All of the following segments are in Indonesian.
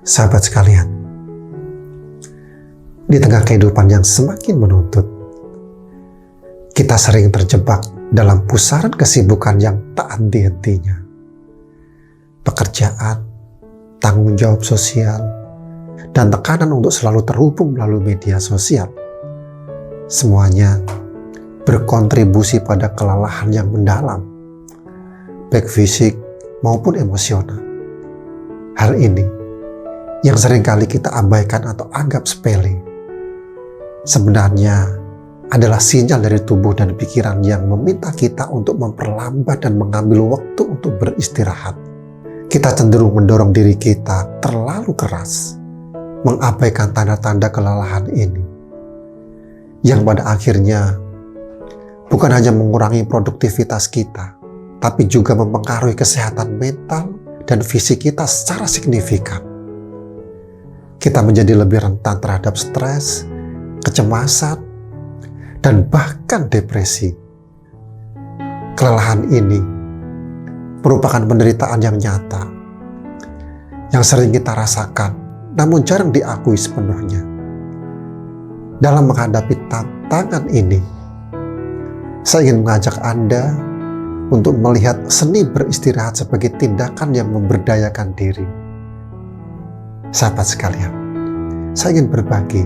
Sahabat sekalian, di tengah kehidupan yang semakin menuntut, kita sering terjebak dalam pusaran kesibukan yang tak henti-hentinya. Pekerjaan, tanggung jawab sosial, dan tekanan untuk selalu terhubung melalui media sosial. Semuanya berkontribusi pada kelelahan yang mendalam, baik fisik maupun emosional. Hal ini yang seringkali kita abaikan atau anggap sepele, sebenarnya adalah sinyal dari tubuh dan pikiran yang meminta kita untuk memperlambat dan mengambil waktu untuk beristirahat. Kita cenderung mendorong diri kita terlalu keras, mengabaikan tanda-tanda kelelahan ini, yang pada akhirnya bukan hanya mengurangi produktivitas kita, tapi juga mempengaruhi kesehatan mental dan fisik kita secara signifikan. Kita menjadi lebih rentan terhadap stres, kecemasan, dan bahkan depresi. Kelelahan ini merupakan penderitaan yang nyata, yang sering kita rasakan, namun jarang diakui sepenuhnya. Dalam menghadapi tantangan ini, saya ingin mengajak Anda untuk melihat seni beristirahat sebagai tindakan yang memberdayakan diri. Sahabat sekalian, saya ingin berbagi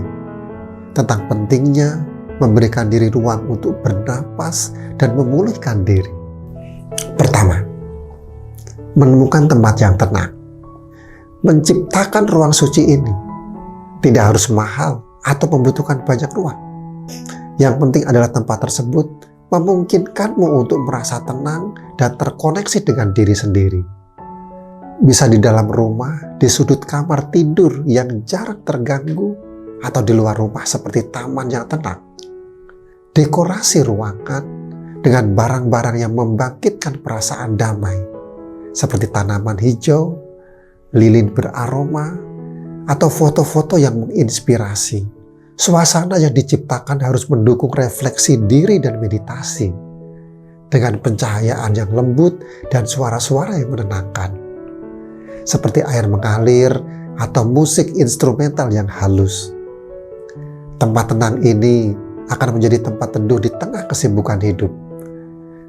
tentang pentingnya memberikan diri ruang untuk bernapas dan memulihkan diri. Pertama, menemukan tempat yang tenang. Menciptakan ruang suci ini tidak harus mahal atau membutuhkan banyak ruang. Yang penting adalah tempat tersebut memungkinkanmu untuk merasa tenang dan terkoneksi dengan diri sendiri. Bisa di dalam rumah, di sudut kamar tidur yang jarang terganggu, atau di luar rumah seperti taman yang tenang. Dekorasi ruangan dengan barang-barang yang membangkitkan perasaan damai, seperti tanaman hijau, lilin beraroma, atau foto-foto yang menginspirasi. Suasana yang diciptakan harus mendukung refleksi diri dan meditasi, dengan pencahayaan yang lembut dan suara-suara yang menenangkan, seperti air mengalir atau musik instrumental yang halus. Tempat tenang ini akan menjadi tempat teduh di tengah kesibukan hidup,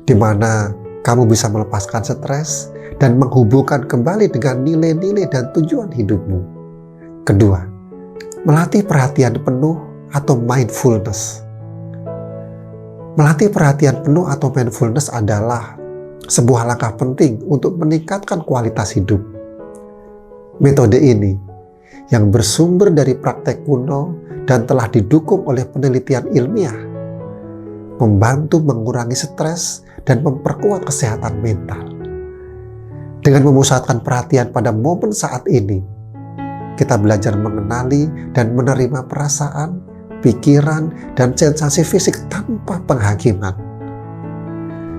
di mana kamu bisa melepaskan stres dan menghubungkan kembali dengan nilai-nilai dan tujuan hidupmu. Kedua, melatih perhatian penuh atau mindfulness. Melatih perhatian penuh atau mindfulness adalah sebuah langkah penting untuk meningkatkan kualitas hidup. Metode ini yang bersumber dari praktek kuno dan telah didukung oleh penelitian ilmiah, membantu mengurangi stres dan memperkuat kesehatan mental. Dengan memusatkan perhatian pada momen saat ini, kita belajar mengenali dan menerima perasaan, pikiran, dan sensasi fisik tanpa penghakiman.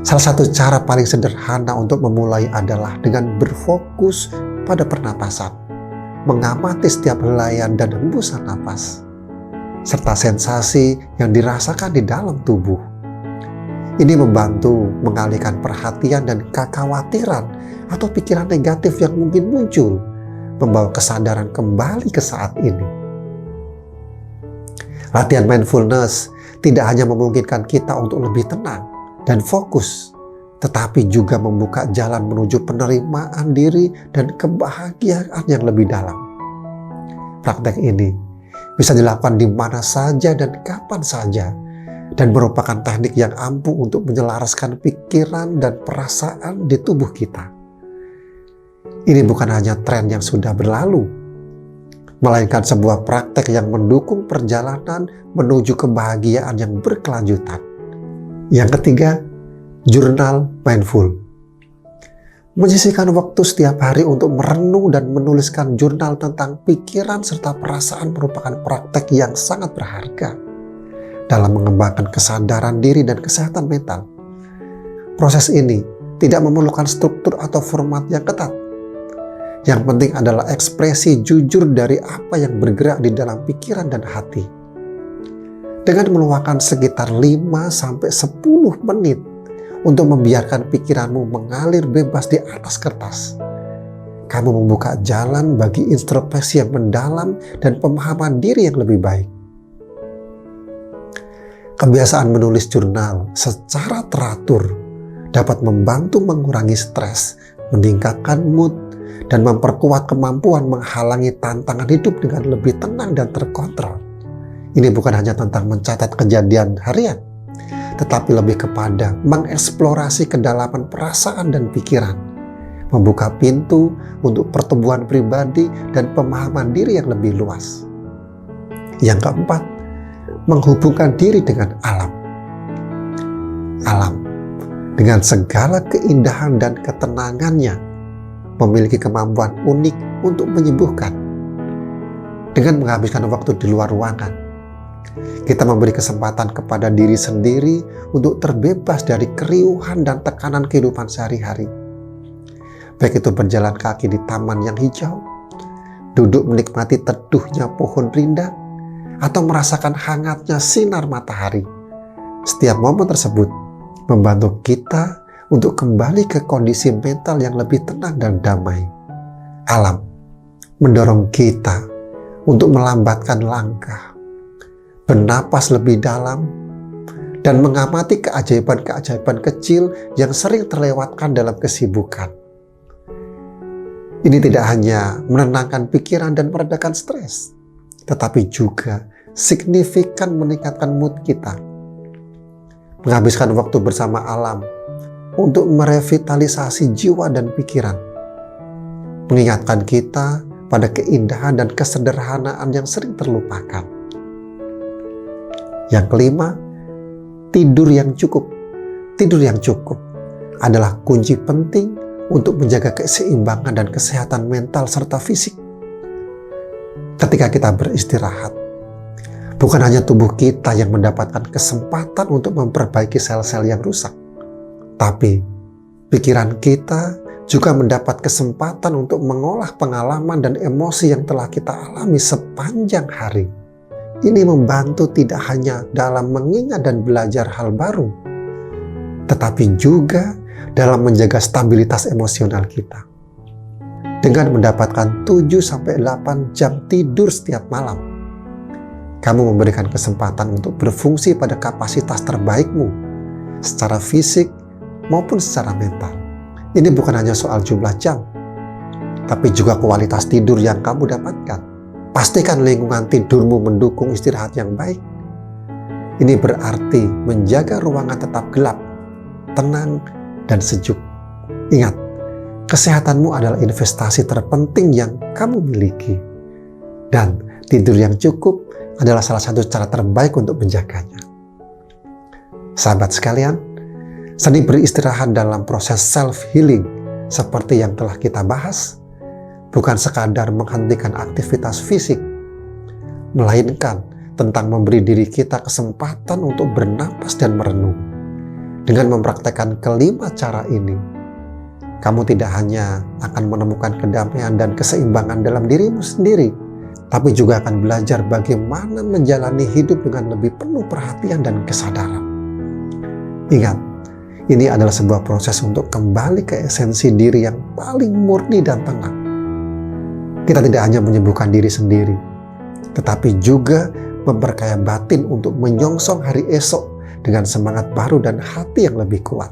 Salah satu cara paling sederhana untuk memulai adalah dengan berfokus pada pernapasan, mengamati setiap helaian dan hembusan napas, serta sensasi yang dirasakan di dalam tubuh. Ini membantu mengalihkan perhatian dan kekhawatiran atau pikiran negatif yang mungkin muncul, membawa kesadaran kembali ke saat ini. Latihan mindfulness tidak hanya memungkinkan kita untuk lebih tenang dan fokus, tetapi juga membuka jalan menuju penerimaan diri dan kebahagiaan yang lebih dalam. Praktek ini bisa dilakukan di mana saja dan kapan saja, dan merupakan teknik yang ampuh untuk menyelaraskan pikiran dan perasaan di tubuh kita. Ini bukan hanya tren yang sudah berlalu, melainkan sebuah praktek yang mendukung perjalanan menuju kebahagiaan yang berkelanjutan. Yang ketiga, jurnal mindful. Menyisihkan waktu setiap hari untuk merenung dan menuliskan jurnal tentang pikiran serta perasaan merupakan praktek yang sangat berharga dalam mengembangkan kesadaran diri dan kesehatan mental. Proses ini tidak memerlukan struktur atau format yang ketat. Yang penting adalah ekspresi jujur dari apa yang bergerak di dalam pikiran dan hati. Dengan meluangkan sekitar 5-10 menit untuk membiarkan pikiranmu mengalir bebas di atas kertas, kamu membuka jalan bagi introspeksi yang mendalam dan pemahaman diri yang lebih baik. Kebiasaan menulis jurnal secara teratur dapat membantu mengurangi stres, meningkatkan mood, dan memperkuat kemampuan menghalangi tantangan hidup dengan lebih tenang dan terkontrol. Ini bukan hanya tentang mencatat kejadian harian, tetapi lebih kepada mengeksplorasi kedalaman perasaan dan pikiran, membuka pintu untuk pertumbuhan pribadi dan pemahaman diri yang lebih luas. Yang keempat, menghubungkan diri dengan alam. Alam, dengan segala keindahan dan ketenangannya, memiliki kemampuan unik untuk menyembuhkan. Dengan menghabiskan waktu di luar ruangan, kita memberi kesempatan kepada diri sendiri untuk terbebas dari keriuhan dan tekanan kehidupan sehari-hari. Baik itu berjalan kaki di taman yang hijau, duduk menikmati teduhnya pohon rindang, atau merasakan hangatnya sinar matahari. Setiap momen tersebut membantu kita untuk kembali ke kondisi mental yang lebih tenang dan damai. Alam mendorong kita untuk melambatkan langkah, bernapas lebih dalam, dan mengamati keajaiban-keajaiban kecil yang sering terlewatkan dalam kesibukan. Ini tidak hanya menenangkan pikiran dan meredakan stres, tetapi juga signifikan meningkatkan mood kita. Menghabiskan waktu bersama alam untuk merevitalisasi jiwa dan pikiran, mengingatkan kita pada keindahan dan kesederhanaan yang sering terlupakan. Yang kelima, tidur yang cukup. Tidur yang cukup adalah kunci penting untuk menjaga keseimbangan dan kesehatan mental serta fisik. Ketika kita beristirahat, bukan hanya tubuh kita yang mendapatkan kesempatan untuk memperbaiki sel-sel yang rusak, tapi pikiran kita juga mendapat kesempatan untuk mengolah pengalaman dan emosi yang telah kita alami sepanjang hari. Ini membantu tidak hanya dalam mengingat dan belajar hal baru, tetapi juga dalam menjaga stabilitas emosional kita. Dengan mendapatkan 7-8 jam tidur setiap malam, kamu memberikan kesempatan untuk berfungsi pada kapasitas terbaikmu secara fisik maupun secara mental. Ini bukan hanya soal jumlah jam, tapi juga kualitas tidur yang kamu dapatkan. Pastikan lingkungan tidurmu mendukung istirahat yang baik. Ini berarti menjaga ruangan tetap gelap, tenang, dan sejuk. Ingat, kesehatanmu adalah investasi terpenting yang kamu miliki. Dan tidur yang cukup adalah salah satu cara terbaik untuk menjaganya. Sahabat sekalian, seni beristirahat dalam proses self-healing seperti yang telah kita bahas, bukan sekadar menghentikan aktivitas fisik, melainkan tentang memberi diri kita kesempatan untuk bernapas dan merenung. Dengan mempraktekkan kelima cara ini, kamu tidak hanya akan menemukan kedamaian dan keseimbangan dalam dirimu sendiri, tapi juga akan belajar bagaimana menjalani hidup dengan lebih penuh perhatian dan kesadaran. Ingat, ini adalah sebuah proses untuk kembali ke esensi diri yang paling murni dan tenang. Kita tidak hanya menyembuhkan diri sendiri, tetapi juga memperkaya batin untuk menyongsong hari esok dengan semangat baru dan hati yang lebih kuat.